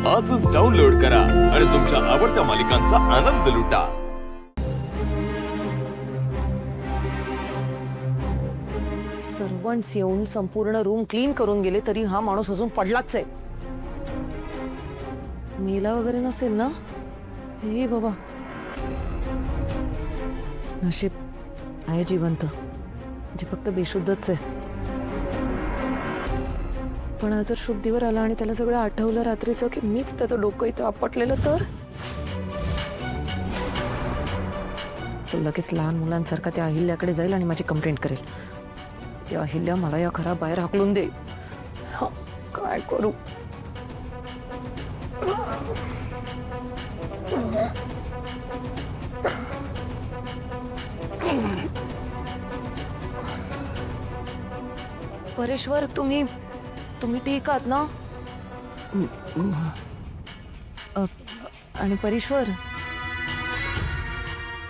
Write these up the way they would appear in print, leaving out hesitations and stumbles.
आजच डाउनलोड करा आणि तुमच्या आवडत्या मालिकांचा आनंद लुटा। सर्वंट्स येऊन संपूर्ण रूम क्लीन करून गेले तरी हा माणूस अजून पडलाच आहे। मेला वगैरे नसेल ना? हे बाबा, नशीब आहे जिवंत, जे फक्त बेशुद्धच आहे। पण आज जर शुद्धीवर आला आणि त्याला सगळं आठवलं रात्रीचं की मीच त्याचं डोकं इथं आपटलेलं तर लगेच लहान मुलांसारखा त्या अहिल्याकडे जाईल आणि माझी कंप्लेंट करेल। त्या अहिल्या मला या घरा बाहेर हाकलून दे। काय करू? परेश्वर, तुम्ही ठीक आहात ना? आणि परेश्वर,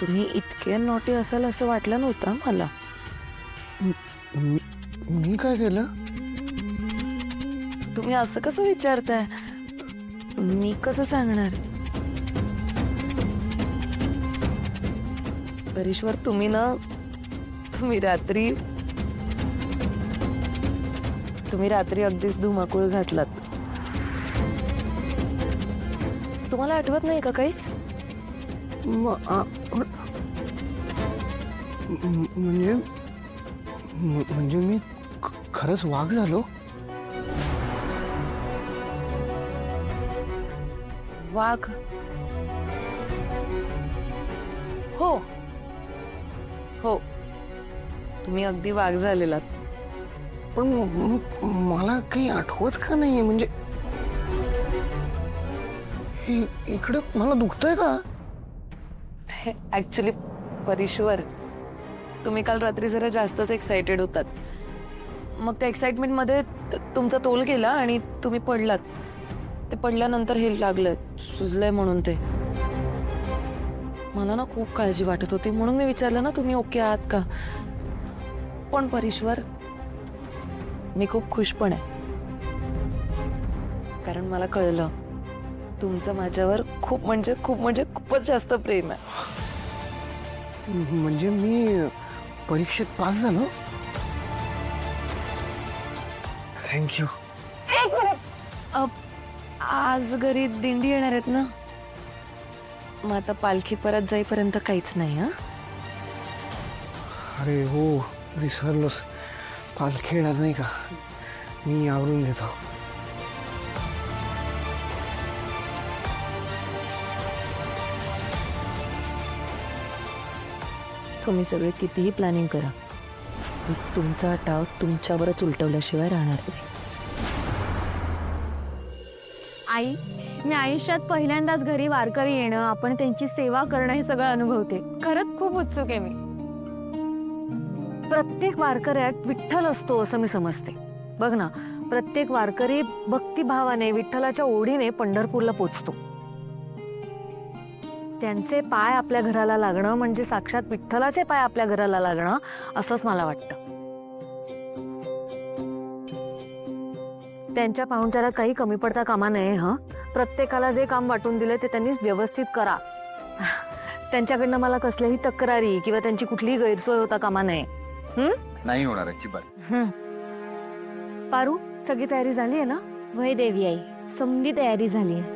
तुम्ही इतके नॉटी असाल असं वाटलं नव्हतं मला। मी काय केलं? तुम्ही असं कसं विचारताय? मी कसं सांगणार? परेश्वर, तुम्ही रात्री अगदीच धुमाकूळ घातलात। तुम्हाला आठवत नाही का काहीच? म्हणजे मी खरंच वाघ झालो? वाघ? हो हो, तुम्ही अगदी वाघ झालेलात। पण मला काही आठवत का नाहीये। म्हणजे इकडे मला दुखतंय का? ऍक्च्युली परेश्वर, तुम्ही काल रात्री जरा जास्तच एक्साइटेड होतात। मग त्या एक्साइटमेंट मध्ये तुमचा तोल गेला आणि तुम्ही पडलात। ते पडल्यानंतर हे लागलं, सुजलंय म्हणून ते। मला ना खूप काळजी वाटत होती, म्हणून मी विचारलं ना तुम्ही ओके आहात का। पण परेश्वर, मी खूप खुश पण आहे, कारण मला कळलं तुमचं माझ्यावर खूपच जास्त प्रेम आहे। म्हणजे मी परीक्षेत पास झालो? थँक्यू। आज घरी दिंडी येणार आहेत ना, मग आता पालखी परत जाईपर्यंत काहीच नाही। अरे हो, विसरलोस। पालखी येणार नाही का? मी आवरून घेतो। तुम्ही सगळे कितीही प्लॅनिंग करा, मी तुमचा डाव तुमच्यावरच उलटवल्याशिवाय राहणार नाही। आई, मी आयुष्यात पहिल्यांदाच घरी वारकरी येणं, आपण त्यांची सेवा करणं हे सगळं अनुभवते। खरंच खूप उत्सुक आहे मी। प्रत्येक वारकऱ्यात विठ्ठल असतो असं मी समजते। बघ ना, प्रत्येक वारकरी भक्तिभावाने विठ्ठलाच्या ओढीने पंढरपूरला पोचतो। त्यांचे पाय आपल्या घराला लागणं म्हणजे साक्षात विठ्ठलाचे पाय आपल्या घराला लागणं असंच मला वाटतं। त्यांच्या पाहुणचारात काही कमी पडता कामा नये। प्रत्येकाला जे काम वाटून दिले ते त्यांनीच व्यवस्थित करा। त्यांच्याकडनं मला कसल्याही तक्रारी किंवा त्यांची कुठलीही गैरसोय होता कामा नये। नाही होणार अजिबात। पारू, सगळी तयारी झाली आहे ना? वय देवी आई, समधी तयारी झाली आहे।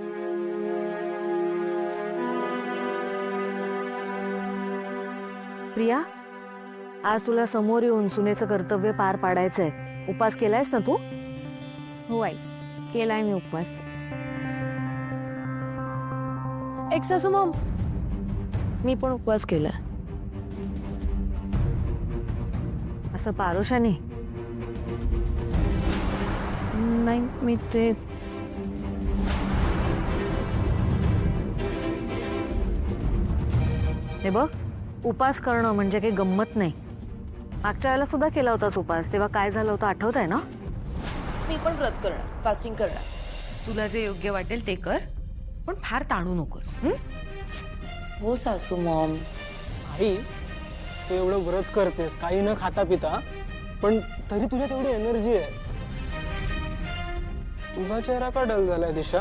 प्रिया, आज तुला समोर येऊन सुनेचं कर्तव्य पार पाडायचंय। उपास केलायस ना तू? हो आई, केलाय मी उपवास। एक्सासू मॉम, मी पण उपवास केला। असं पारोशाने? नाही, मी ते हे बघ, उपास करणं म्हणजे काही गंमत नाही। मागच्या वेळेला सुद्धा केला होतास उपास, तेव्हा काय झालं होतं आठवत आहे ना? मी पण व्रत करणार, फास्टिंग करणार। तुला जे योग्य वाटेल ते कर, पण फार ताणू नकोस। हो सासू मॉम। आई, तू एवढं व्रत करतेस काही न खाता पिता, पण तरी तुझ्यात एवढी एनर्जी आहे। तुझा चेहरा का डल झालाय दिशा?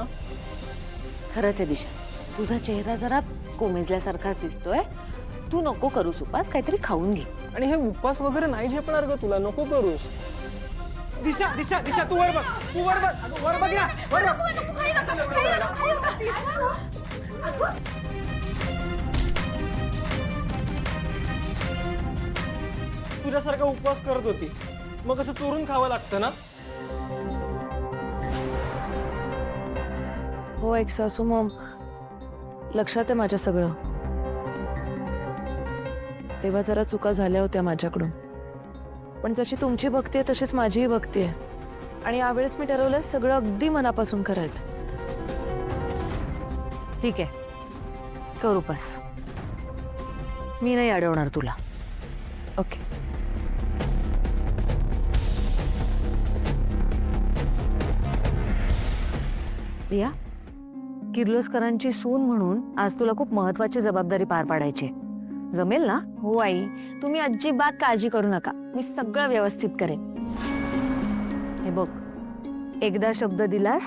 खरंच आहे दिशा, तुझा चेहरा जरा कोमेजल्यासारखाच दिसतोय. तू नको करूस उपास, काहीतरी खाऊन घे. आणि हे उपवास वगैरे नाही झेपणार ग तुला, नको करूस. दिशा दिशा दिशा तू वर बघ, तू वर बघ, अगं वर बघ ना, वर बघ. तुझ्यासारखा उपवास करत होती, मग असं चोरून खावं लागतं ना. हो एक सासू मॉम, लक्षात आहे माझ्या सगळं. तेव्हा जरा चुका झाल्या होत्या माझ्याकडून, पण जशी तुमची भक्ती आहे तशीच माझीही भक्ती आहे. आणि यावेळेस मी ठरवलं सगळं अगदी मनापासून करायचं. ठीक आहे, कर उपास. मी नाही अडवणार तुला. ओके. रिया, किर्लोस्करांची सून म्हणून आज तुला खूप महत्वाची जबाबदारी पार पाडायची आहे. जमेल ना? हो आई, तुम्ही अजिबात काळजी करू नका, मी सगळं व्यवस्थित करेन. हे बघ, एकदा शब्द दिलास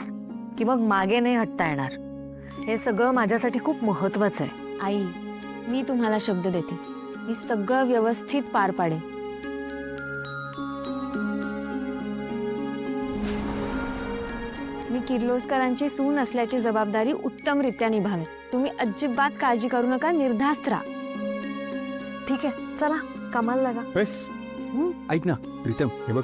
की मग मागे नाही हटता येणार. हे सगळं माझ्यासाठी खूप महत्वाचं आहे. आई, मी तुम्हाला शब्द देते, मी सगळं व्यवस्थित पार पाडेन. मी किर्लोस्करांची सून असल्याची जबाबदारी उत्तमरित्या निभावेन. तुम्ही अजिबात काळजी करू नका, निर्धास्त राहा. ठीक आहे, चला कामाला लागा. बस ऐक ना प्रीतम, हे बघ.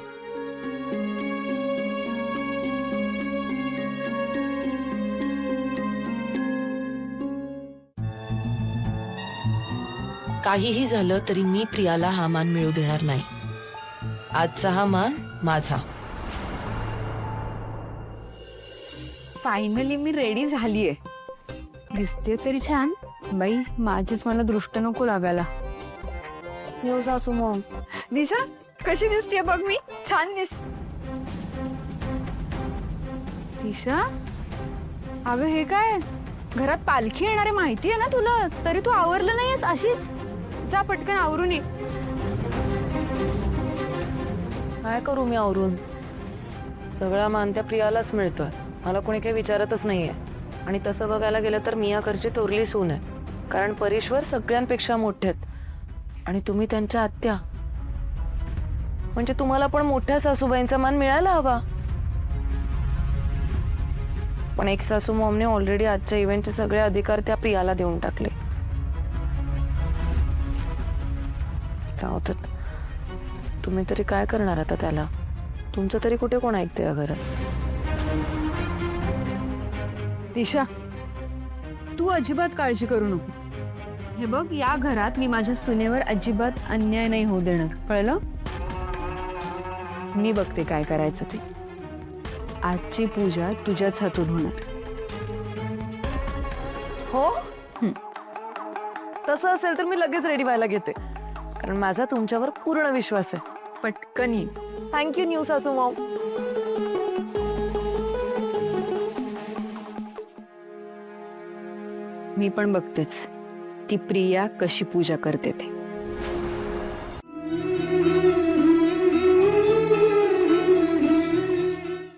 काहीही झालं तरी मी प्रियाला हा मान मिळू देणार नाही. आजचा हा मान माझा. फायनली मी रेडी झालीये. दिसते तरी छान. बाई, माझीच मला दृष्ट नको लागायला. हो सासू मॉम. दिशा कशी दिसते बघ, मी छान दिशा, अगं हे काय, घरात पालखी येणार आहे माहिती आहे ना तुला, तरी तू आवरलं नाहीस. अशीच जा पटकन आवरून ये. काय करू मी आवरून? सगळा मान त्या प्रियालाच मिळतोय, मला कोणी काही विचारतच नाहीये. आणि तसं बघायला गेलं तर मी या घरची थोरली सून आहे, कारण परीश्वर सगळ्यांपेक्षा मोठे आहेत आणि तुम्ही त्यांच्या आत्या. म्हणजे तुम्हाला पण मोठ्या सासूबाईंचा मान मिळायला हवा. पण एक सासू मॉमने ऑलरेडी आजच्या इव्हेंटचे सगळे अधिकार त्या प्रियाला देऊन टाकले. जाऊतात, तुम्ही तरी काय करणार आता त्याला? तुमचं तरी कुठे कोण ऐकते या घरात? दिशा, तू अजिबात काळजी करू नको. हे बघ, या घरात मी माझ्या सुनेवर अजिबात अन्याय नाही होऊ देणार, कळलं? मी बघते काय करायचं ते. आजची पूजा तुझ्याच हातून होणार. हो, तसं असेल तर मी लगेच रेडी व्हायला घेते, कारण माझा तुमच्यावर पूर्ण विश्वास आहे. पटकन ये. थँक्यू न्यू सासू मॉम. मी पण बघतेच ती प्रिया कशी पूजा करते ते.